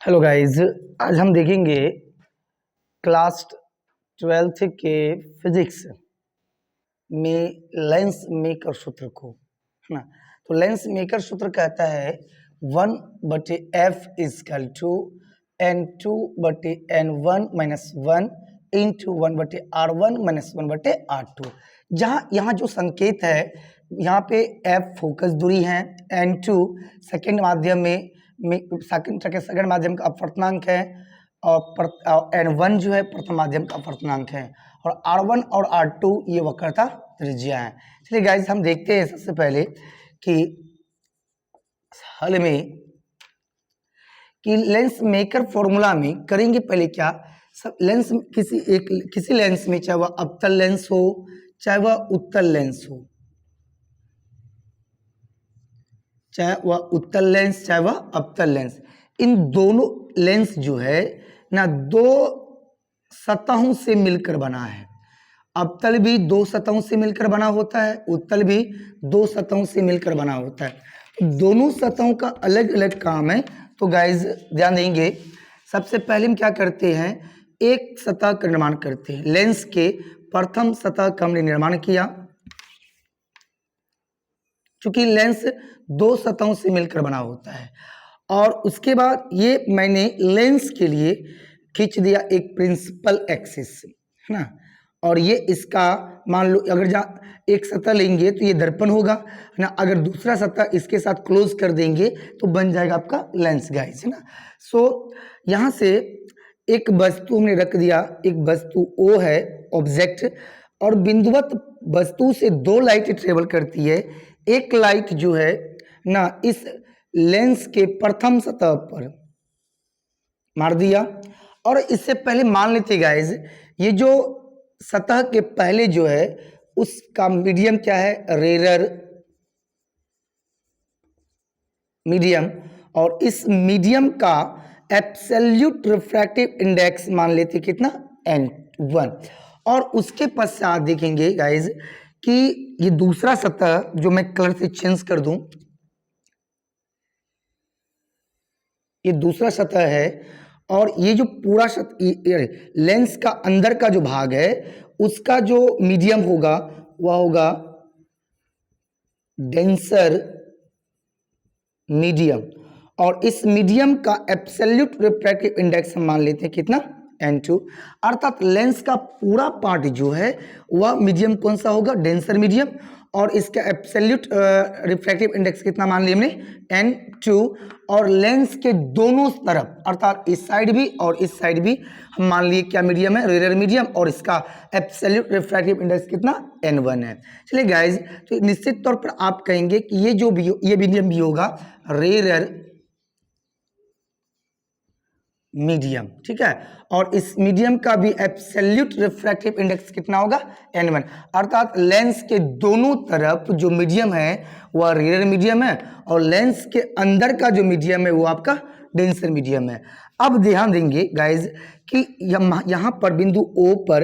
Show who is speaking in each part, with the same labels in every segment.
Speaker 1: Hello guys, आज हम देखेंगे क्लास 12th के फिजिक्स में लेंस मेकर सूत्र को, है ना। तो लेंस मेकर सूत्र कहता है 1/f equal to n2/n1 minus 1 into 1/r1 minus 1/r2। यहाँ जो संकेत है, यहाँ पे f फोकस दूरी है, n2 सेकेंड माध्यम में सेकंड माध्यम का अपवर्तनांक है और n1 जो है प्रथम माध्यम का अपवर्तनांक है और r1 और r2 ये वक्रता त्रिज्या है। चलिए गाइस, हम देखते हैं सबसे पहले कि हल में कि लेंस मेकर फॉर्मूला में करेंगे पहले क्या। सब लेंस किसी लेंस में, चाहे वह अवतल लेंस हो चाहे वह उत्तल लेंस हो, चाहे वह उत्तल लेंस चाहे वह अवतल लेंस, इन दोनों लेंस जो है ना दो सतहों से मिलकर बना है। अवतल भी दो सतहों से मिलकर बना होता है, उत्तल भी दो सतहों से मिलकर बना होता है। दोनों सतहों का अलग अलग काम है। तो गाइज ध्यान देंगे, सबसे पहले हम क्या करते हैं, एक सतह का निर्माण करते हैं। लेंस के प्रथम सतह का हमने निर्माण किया, चूंकि लेंस दो सतहों से मिलकर बना होता है। और उसके बाद ये मैंने लेंस के लिए खींच दिया एक प्रिंसिपल एक्सिस, है ना। और ये इसका मान लो, अगर जहाँ एक सतह लेंगे तो ये दर्पण होगा, है ना। अगर दूसरा सतह इसके साथ क्लोज कर देंगे तो बन जाएगा आपका लेंस गाइस, है ना। सो यहाँ से एक वस्तु हमने रख दिया, एक वस्तु O है ऑब्जेक्ट, और बिंदुवत वस्तु से दो लाइट ट्रेवल करती है। एक लाइट जो है ना इस लेंस के प्रथम सतह पर मार दिया, और इससे पहले मान लेते गाइस, ये जो सतह के पहले जो है उसका मीडियम क्या है, रेरर मीडियम, और इस मीडियम का एब्सोल्यूट रिफ्रैक्टिव इंडेक्स मान लेते कितना, n1। और उसके पश्चात देखेंगे गाइस कि ये दूसरा सतह जो मैं कलर से चेंज कर दूं, ये दूसरा सतह है, और ये जो पूरा लेंस का अंदर का जो भाग है उसका जो मीडियम होगा वह होगा डेंसर मीडियम, और इस मीडियम का एब्सोल्यूट रिफ्रैक्टिव इंडेक्स हम मान लेते हैं कितना, n2। अर्थात लेंस का पूरा पार्ट जो है वह मीडियम कौन सा होगा, डेंसर मीडियम, और इसका एब्सोल्यूट रिफ्रैक्टिव इंडेक्स कितना मान लिया हमने, n2। और लेंस के दोनों तरफ अर्थात इस साइड भी और इस साइड भी हम मान लिए क्या मीडियम है, रेरर मीडियम, और इसका एब्सोल्यूट रिफ्रैक्टिव इंडेक्स कितना, n1 है। चलिए गाइज, तो निश्चित तौर पर आप कहेंगे कि ये जो भी ये मीडियम भी होगा रेरर मीडियम, ठीक है। और इस मीडियम का भी एब्सोल्यूट रिफ्रैक्टिव इंडेक्स कितना होगा, n1। अर्थात लेंस के दोनों तरफ जो मीडियम है वह रेरर मीडियम है, और लेंस के अंदर का जो मीडियम है वो आपका डेंसर मीडियम है। अब ध्यान देंगे गाइज कि यहाँ पर बिंदु O पर,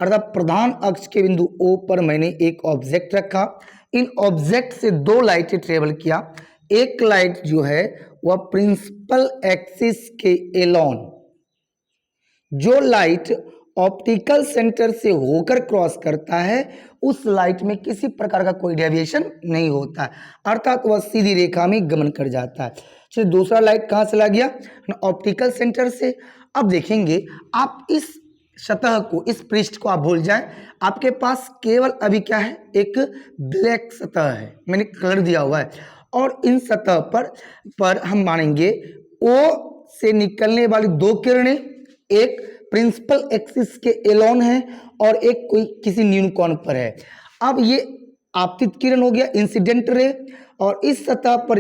Speaker 1: अर्थात प्रधान अक्ष के बिंदु O पर मैंने एक ऑब्जेक्ट रखा। इन ऑब्जेक्ट से दो लाइटें ट्रेवल किया। एक लाइट जो है वह प्रिंसिपल एक्सिस के एलोन, जो लाइट ऑप्टिकल सेंटर से होकर क्रॉस करता है उस लाइट में किसी प्रकार का कोई डेविएशन नहीं होता है, अर्थात वह सीधी रेखा में गमन कर जाता है। चलिए, दूसरा लाइट कहाँ चला गया, ऑप्टिकल सेंटर से। अब देखेंगे, आप इस सतह को, इस पृष्ठ को आप भूल जाएं, आपके पास केवल अभी क्या है, एक ब्लैक सतह है, मैंने कलर दिया हुआ है। और इन सतह पर हम मानेंगे O से निकलने वाली दो किरणें, एक प्रिंसिपल एक्सिस के एलोन है और एक कोई किसी न्यूनकोण पर है। अब ये आपतित किरण हो गया, इंसिडेंट रे, और इस सतह पर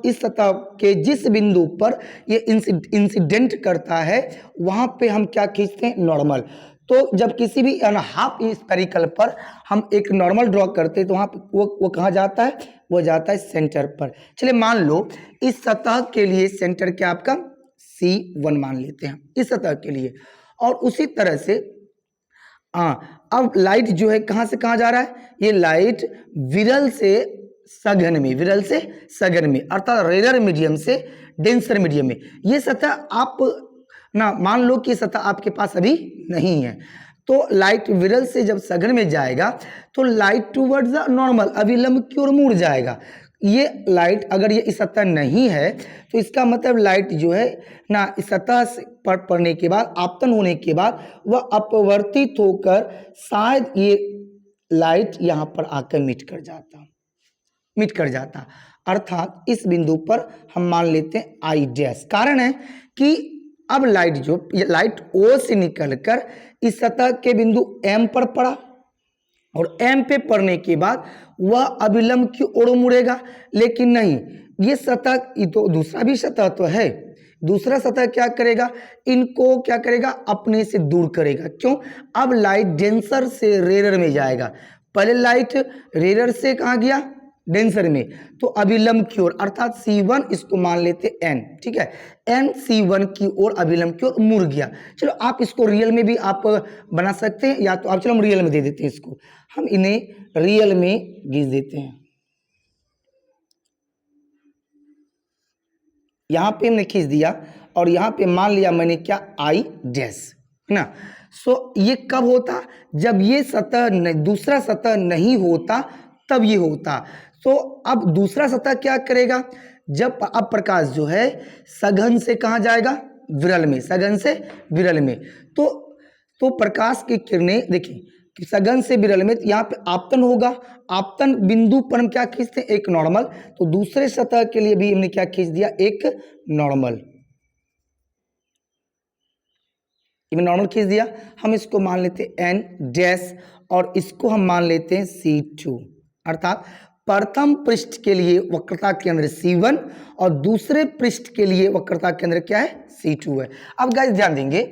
Speaker 1: इस सतह के जिस बिंदु पर ये इंसिडेंट करता है वहां पे हम क्या खींचते हैं, नॉर्मल। तो जब किसी भी हाफ स्फेरिकल पर हम एक नॉर्मल ड्रॉ करते हैं तो वहाँ वो कहाँ जाता है, वो जाता है सेंटर पर। चलिए, मान लो इस सतह के लिए सेंटर क्या आपका C1 मान लेते हैं इस सतह के लिए। और उसी तरह से अब लाइट जो है कहाँ से कहाँ जा रहा है, ये लाइट विरल से सघन में, विरल से सघन में, अर्थात रेयर मीडियम से डेंसर मीडियम में। ये सतह आप ना मान लो कि सतह आपके पास अभी नहीं है, तो लाइट विरल से जब सघन में जाएगा तो लाइट टूवर्ड्स द नॉर्मल, अभिलंब की ओर मुड़ जाएगा। ये लाइट अगर ये इस सतह नहीं है तो इसका मतलब लाइट जो है ना इस सतह से पर पड़ने के बाद, आपतन होने के बाद वह अपवर्तित होकर शायद ये लाइट यहाँ पर आकर मिट कर जाता। अर्थात इस बिंदु पर हम मान लेते हैं आई डैश। कारण है कि अब लाइट ओ से निकलकर इस सतह के बिंदु एम पर पड़ा और एम पे पड़ने के बाद वह अभिलंब की ओर मुड़ेगा, लेकिन नहीं, ये सतह, ये तो दूसरा भी सतह तो है, दूसरा सतह क्या करेगा, इनको क्या करेगा, अपने से दूर करेगा। क्यों? अब लाइट डेंसर से रेयर में जाएगा। पहले लाइट रेयर से कहाँ गया, डेंसर में, तो अभिलंब की ओर, अर्थात C1 इसको मान लेते n, ठीक है, n C1 की ओर अभिलंब की ओर मुड़ गया। चलो आप इसको रियल में भी आप बना सकते हैं, या तो आप, चलो हम रियल में दे देते हैं इसको, हम इन्हें रियल में खींच देते हैं। यहां पे हमने खींच दिया और यहां पे मान लिया मैंने क्या, आई डैश, है ना। सो ये कब होता, जब ये सतह दूसरा सतह नहीं होता तब ये होता। तो अब दूसरा सतह क्या करेगा, जब अब प्रकाश जो है सघन से कहाँ जाएगा, विरल में, सघन से विरल में, तो प्रकाश की किरणें देखिए कि सघन से विरल में, यहाँ पे आपतन होगा, आपतन बिंदु पर हम क्या खींचते हैं, एक नॉर्मल, तो दूसरे सतह के लिए भी हमने क्या खींच दिया, एक नॉर्मल, नॉर्मल खींच दिया। हम इसको मान लेते हैं n डैश और इसको हम मान लेते हैं C2, अर्थात प्रथम पृष्ठ के लिए वक्रता केंद्र C1 और दूसरे पृष्ठ के लिए वक्रता केंद्र क्या है, C2 है। अब गाइस ध्यान देंगे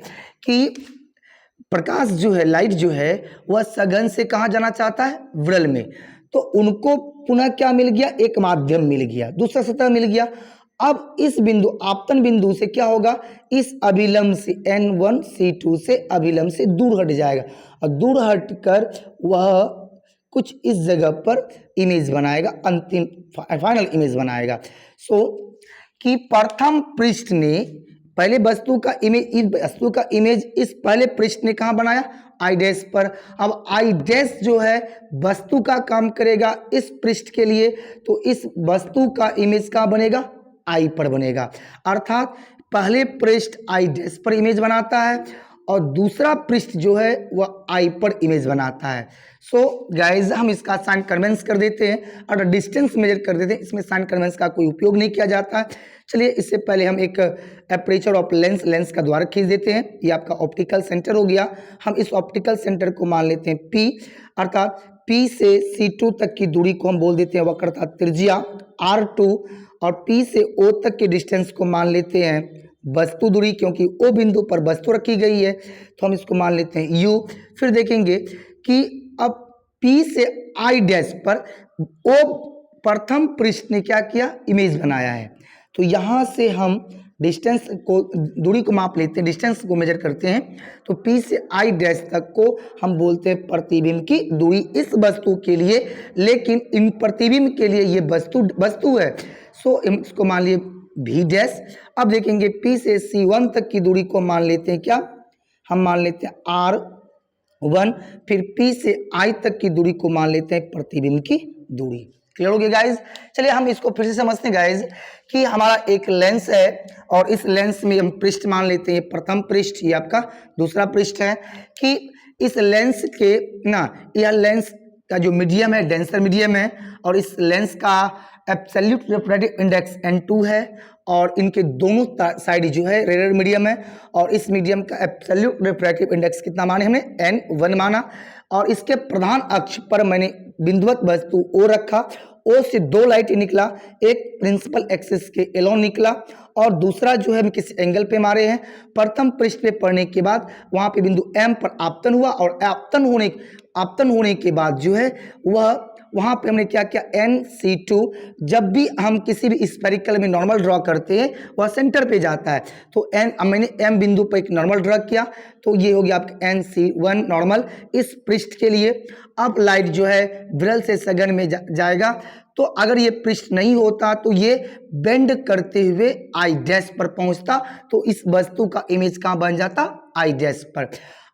Speaker 1: कि प्रकाश जो है, लाइट जो है, वह सघन से कहाँ जाना चाहता है, विरल में, तो उनको पुनः क्या मिल गया, एक माध्यम मिल गया, दूसरा सतह मिल गया। अब इस बिंदु, आपतन बिंदु से क्या होगा, इस अभिलंब से N1 C2 से अभिलंब से दूर हट जाएगा और दूर हटकर वह कुछ इस जगह पर इमेज बनाएगा, अंतिम फाइनल इमेज बनाएगा। सो कि प्रथम पृष्ठ ने पहले वस्तु का इमेज, इस वस्तु का इमेज इस पहले पृष्ठ ने कहाँ बनाया, आई डैश पर। अब आई डैश जो है वस्तु का काम करेगा इस पृष्ठ के लिए, तो इस वस्तु का इमेज कहाँ बनेगा, आई पर बनेगा। अर्थात पहले पृष्ठ आई डैश पर इमेज बनाता है और दूसरा पृष्ठ जो है वह आई पर इमेज बनाता है। सो गाइज हम इसका साइन कन्वेंस कर देते हैं और डिस्टेंस मेजर कर देते हैं, इसमें साइन कन्वेंस का कोई उपयोग नहीं किया जाता है। चलिए इससे पहले हम एक एपरेचर ऑफ लेंस का द्वारा खींच देते हैं। ये आपका ऑप्टिकल सेंटर हो गया। हम इस ऑप्टिकल सेंटर को मान लेते हैं P, अर्थात P से C2 तक की दूरी को हम बोल देते हैं वक्रता त्रिज्या R2 और P से O तक के डिस्टेंस को मान लेते हैं वस्तु दूरी, क्योंकि O बिंदु पर वस्तु रखी गई है तो हम इसको मान लेते हैं U। फिर देखेंगे कि अब P से I डैश पर O प्रथम पृष्ठ ने क्या किया, इमेज बनाया है, तो यहाँ से हम डिस्टेंस को, दूरी को माप लेते हैं, डिस्टेंस को मेजर करते हैं, तो P से I डैश तक को हम बोलते हैं प्रतिबिंब की दूरी इस वस्तु के लिए, लेकिन इन प्रतिबिंब के लिए ये वस्तु है, सो इसको मान लिए V डैश। अब देखेंगे P से C1 तक की दूरी को मान लेते हैं क्या, हम मान लेते हैं R1, फिर P से I तक की दूरी को मान लेते हैं प्रतिबिंब की दूरी। क्लियर हो गया गाइज। चलिए हम इसको फिर से समझते हैं गाइज कि हमारा एक लेंस है और इस लेंस में हम पृष्ठ मान लेते हैं प्रथम पृष्ठ, ये आपका दूसरा पृष्ठ है, कि इस लेंस के ना, यह लेंस का जो मीडियम है डेंसर मीडियम है और इस लेंस का एब्सोल्यूट रिफ्रैक्टिव इंडेक्स N2 है और इनके दोनों साइड जो है रेयर मीडियम है और इस मीडियम का एब्सोल्यूट रिफ्रैक्टिव इंडेक्स कितना माने हमने, N1 माना। और इसके प्रधान अक्ष पर मैंने बिंदुवत वस्तु O रखा, O से दो लाइट निकला, एक प्रिंसिपल एक्सिस के एलोन निकला और दूसरा जो है हम किसी एंगल पे मारे हैं। प्रथम पृष्ठ पे पड़ने के बाद वहां पे बिंदु M पर आपतन हुआ और आपतन होने के बाद जो है वह वहां पे हमने क्या किया, NC2। जब भी हम किसी भी स्फेरिकल में नॉर्मल ड्रॉ करते हैं वह सेंटर पे जाता है, तो मैंने M बिंदु पर एक नॉर्मल ड्रॉ किया, तो ये हो गया आपका NC1 नॉर्मल इस पृष्ठ के लिए। अब लाइट जो है विरल से सघन में जाएगा, तो अगर ये पृष्ठ नहीं होता तो ये बेंड करते हुए आई डैश पर पहुंचता, तो इस वस्तु का इमेज कहां बन जाता, आई डैश पर।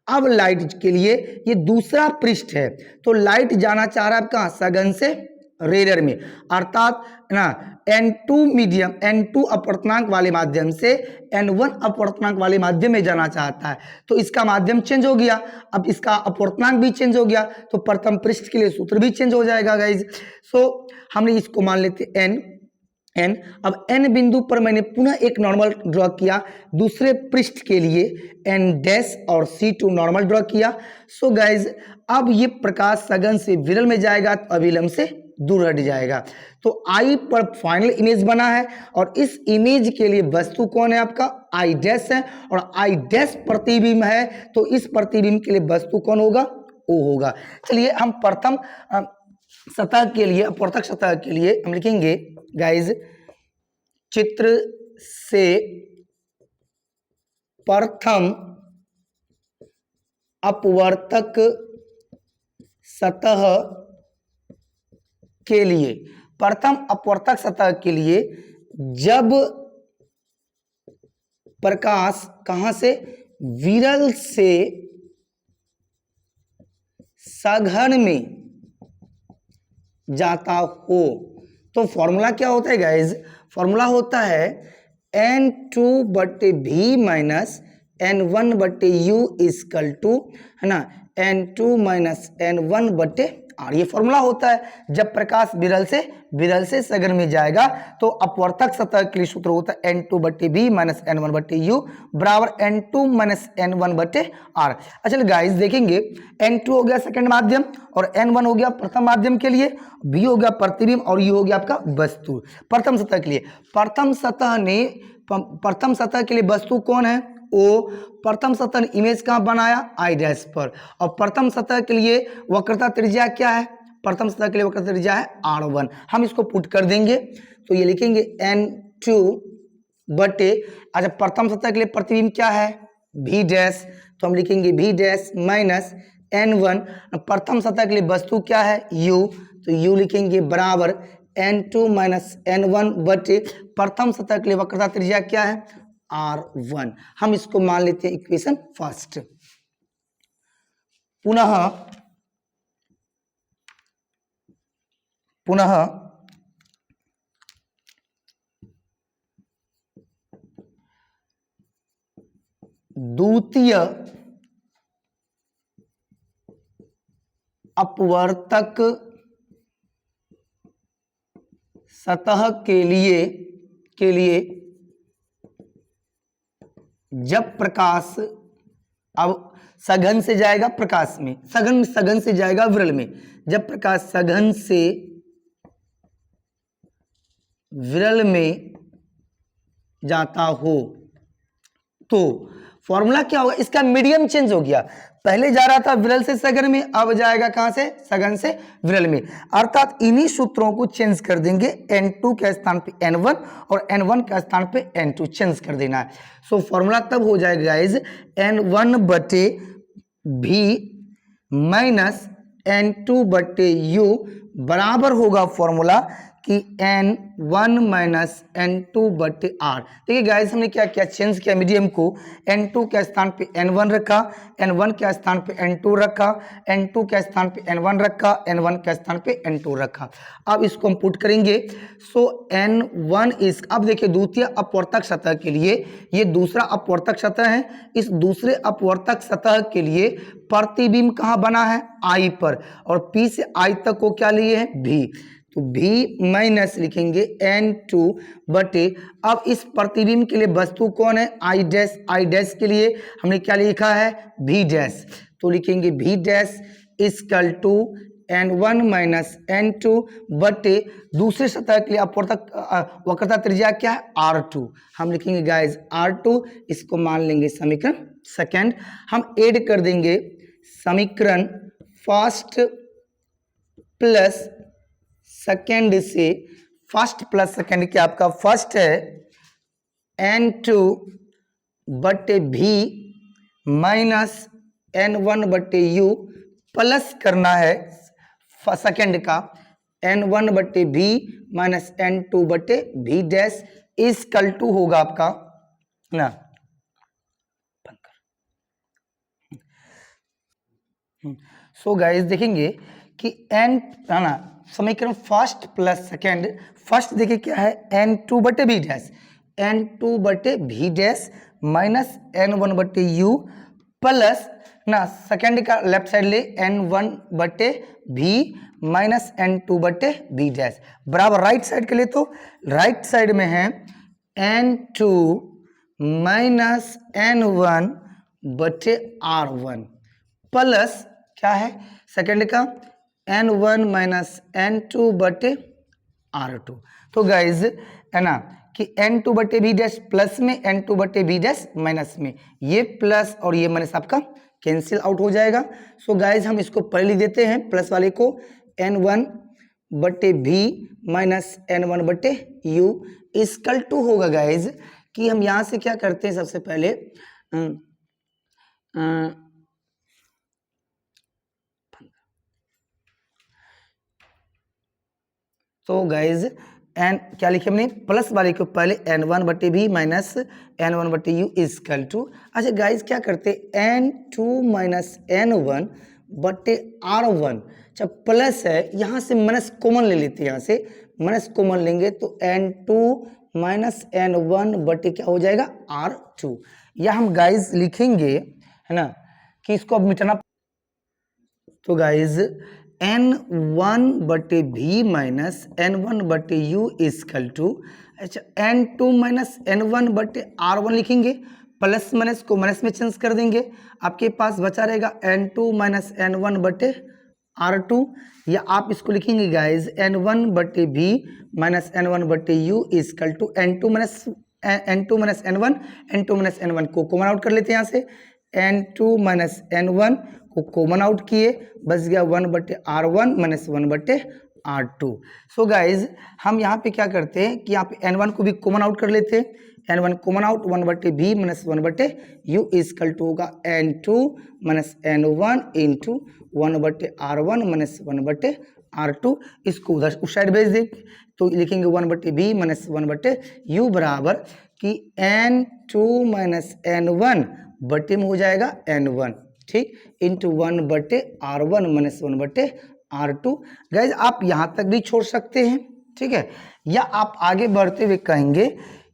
Speaker 1: अब लाइट के लिए ये दूसरा पृष्ठ है, तो लाइट जाना चाह रहा है कहां, सघन से रेडर में, अर्थात ना N2 मीडियम, N2 अपवर्तनांक वाले माध्यम से N1 अपवर्तनांक वाले माध्यम में जाना चाहता है, तो इसका माध्यम चेंज हो गया, अब इसका अपवर्तनांक भी चेंज हो गया, तो प्रथम पृष्ठ के लिए सूत्र भी चेंज हो जाएगा गाइज। सो हमने इसको मान लेते n। अब n बिंदु पर मैंने पुनः एक नॉर्मल ड्रॉ किया, दूसरे पृष्ठ के लिए n डैश और C2 नॉर्मल ड्रॉ किया। सो गाइज अब ये प्रकाश सघन से विरल में जाएगा तो अविलंब से दूर हट जाएगा, तो I पर फाइनल इमेज बना है, और इस इमेज के लिए वस्तु कौन है आपका, I डैश है, और I डैश प्रतिबिंब है, तो इस प्रतिबिंब के लिए वस्तु कौन होगा, O होगा। चलिए हम प्रथम सतह के लिए, अपवर्तक सतह के लिए हम लिखेंगे गाइज, चित्र से प्रथम अपवर्तक सतह के लिए, प्रथम अपवर्तक सतह के लिए जब प्रकाश कहां से, विरल से सघन में जाता हो, तो फॉर्मूला क्या होता है गाइज, फॉर्मूला होता है N2/V minus N1/U equal to, है ना, N2 माइनस N1/R, ये फॉर्मूला होता है। जब प्रकाश विरल से सघन में जाएगा तो अपवर्तक सतह के लिए सूत्र होता है N2/V माइनस N1/U बराबर N2 माइनस N1/R। अच्छा गाइस देखेंगे, N2 हो गया सेकंड माध्यम और N1 हो गया प्रथम माध्यम के लिए, V हो गया प्रतिबिंब और U हो गया आपका वस्तु प्रथम सतह के लिए। प्रथम सतह के लिए वस्तु कौन है, O। प्रथम सतह ने इमेज कहां बनाया, I डैश पर, और प्रथम सतह के लिए वक्रता त्रिज्या क्या है, प्रथम सतह के लिए वक्रता त्रिज्या है R1। हम इसको पुट कर देंगे तो ये लिखेंगे N2 बटे, अच्छा प्रथम सतह के लिए प्रतिबिंब क्या है, V डैश, तो हम लिखेंगे V डैश माइनस N1, प्रथम सतह के लिए वस्तु क्या है, U, तो U लिखेंगे बराबर N2 माइनस N1 बटे प्रथम सतह के लिए वक्रता त्रिज्या क्या है, R1। हम इसको मान लेते हैं इक्वेशन फर्स्ट। पुनः द्वितीय अपवर्तक सतह के लिए जब प्रकाश अब सघन से जाएगा प्रकाश में, सघन से जाएगा विरल में, जब प्रकाश सघन से विरल में जाता हो तो फॉर्मूला क्या होगा, इसका मीडियम चेंज हो गया, पहले जा रहा था विरल से सघन में, अब जाएगा कहां से, सघन से विरल में, अर्थात इन्हीं सूत्रों को चेंज कर देंगे, N2 के स्थान पे N1 और N1 के स्थान पे N2 चेंज कर देना है। सो फॉर्मूला तब हो जाएगा गाइज N1/V माइनस N2/U बराबर होगा फॉर्मूला कि N1 माइनस N2/R। देखिए गाइस हमने क्या किया, चेंज किया मीडियम को, N2 के स्थान पे N1 रखा, N1 के स्थान पे N2 रखा, N2 के स्थान पे N1 रखा, N1 के स्थान पे N2 रखा। अब इसको हम पुट करेंगे, सो N1 इस, अब देखिए द्वितीय अपवर्तक सतह के लिए ये दूसरा अपवर्तक सतह है, इस दूसरे अपवर्तक सतह के लिए प्रतिबिंब कहाँ बना है, I पर, और P से I तक को क्या लिए है, V, तो V माइनस लिखेंगे N2 बटे, अब इस प्रतिबिंब के लिए वस्तु कौन है, I डैश के लिए हमने क्या लिखा है, V डैश, तो लिखेंगे V dash equal to N1 minus N2 बटे दूसरे सतह के लिए अपवर्तक वक्रता त्रिज्या क्या है, R2, हम लिखेंगे गाइज R2, इसको मान लेंगे समीकरण सेकंड। हम ऐड कर देंगे समीकरण फर्स्ट प्लस सेकेंड से, फर्स्ट प्लस सेकेंड क्या आपका फर्स्ट है N2 बटे V माइनस N1 बटे U प्लस करना है सेकेंड का n1/v minus n2/v dash is कल टू होगा आपका ना, सो गाइस देखेंगे कि n है ना, समीकरण फर्स्ट प्लस सेकेंड, फर्स्ट देखिए क्या है n2/v dash, n2/v dash minus n1/u plus ना सेकेंड का लेफ्ट साइड ले n1/v माइनस n2/v डैश बराबर राइट साइड के लिए, तो राइट साइड में है n2 माइनस n1/r1 प्लस क्या है सेकंड का n1 माइनस n2/r2। तो गाइज है ना कि n2/v डैश प्लस में n2/v डैश माइनस में, ये प्लस और ये माइनस आपका कैंसिल आउट हो जाएगा। सो गाइज हम इसको पढ़ लिख देते हैं प्लस वाले को, n1/v minus n1/u equal to होगा गाइज कि हम यहां से क्या करते हैं सबसे पहले तो गाइज एन क्या लिखे हमने प्लस वाले को पहले n1/v minus n1/u equal to, अच्छा गाइज क्या करते n2 माइनस n1/r1, जब प्लस है यहाँ से माइनस कॉमन ले लेते हैं, यहाँ से माइनस कॉमन लेंगे तो n2 माइनस n1/ क्या हो जाएगा r2, या हम गाइज लिखेंगे है ना कि इसको अब मिटाना, तो guys n1/v minus n1/u equal to, अच्छा n2 माइनस n1/r1 लिखेंगे, प्लस माइनस को माइनस में चेंज कर देंगे, आपके पास बचा रहेगा n2 माइनस n1/r2, या आप इसको लिखेंगे guys n1/v minus n1/u equal to n2 minus n1 को कॉमन आउट कर लेते हैं, यहाँ से n2 माइनस n1 को कॉमन आउट किए, बच गया 1/r1 minus 1/r2। So guys हम यहाँ पे क्या करते हैं कि यहाँ पे n1 को भी कॉमन आउट कर लेते हैं, n1 common out 1/v minus 1/u equal to होगा n2 minus n1 into 1/r1 minus 1/r2, इसको उधर उस साइड भेज दें तो लिखेंगे 1/v माइनस 1/u बराबर कि n2 माइनस n1 बटे में हो जाएगा n1, ठीक, into 1/r1 minus 1/r2। Guys आप यहाँ तक भी छोड़ सकते हैं, ठीक है, या आप आगे बढ़ते हुए कहेंगे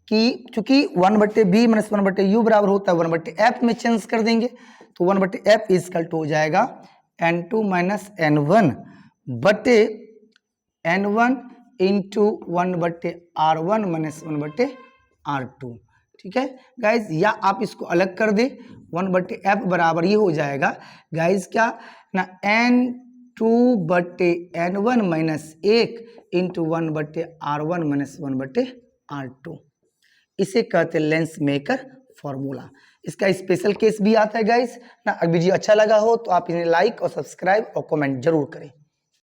Speaker 1: कि चूंकि 1/v माइनस 1/u बराबर होता है 1/f में चेंज कर देंगे, तो 1/f इक्वल टू हो जाएगा n2 माइनस n1 बटे n1 into 1/r1 minus 1/r2, ठीक है गाइज, या आप इसको अलग कर दें 1/f बराबर ये हो जाएगा गाइज क्या ना n2/n1 minus 1 into 1/r1 minus 1/r2, इसे कहते हैं लेंस मेकर फॉर्मूला। इसका स्पेशल केस भी आता है गाइज ना। अगर वीडियो अच्छा लगा हो तो आप इन्हें लाइक और सब्सक्राइब और कमेंट जरूर करें।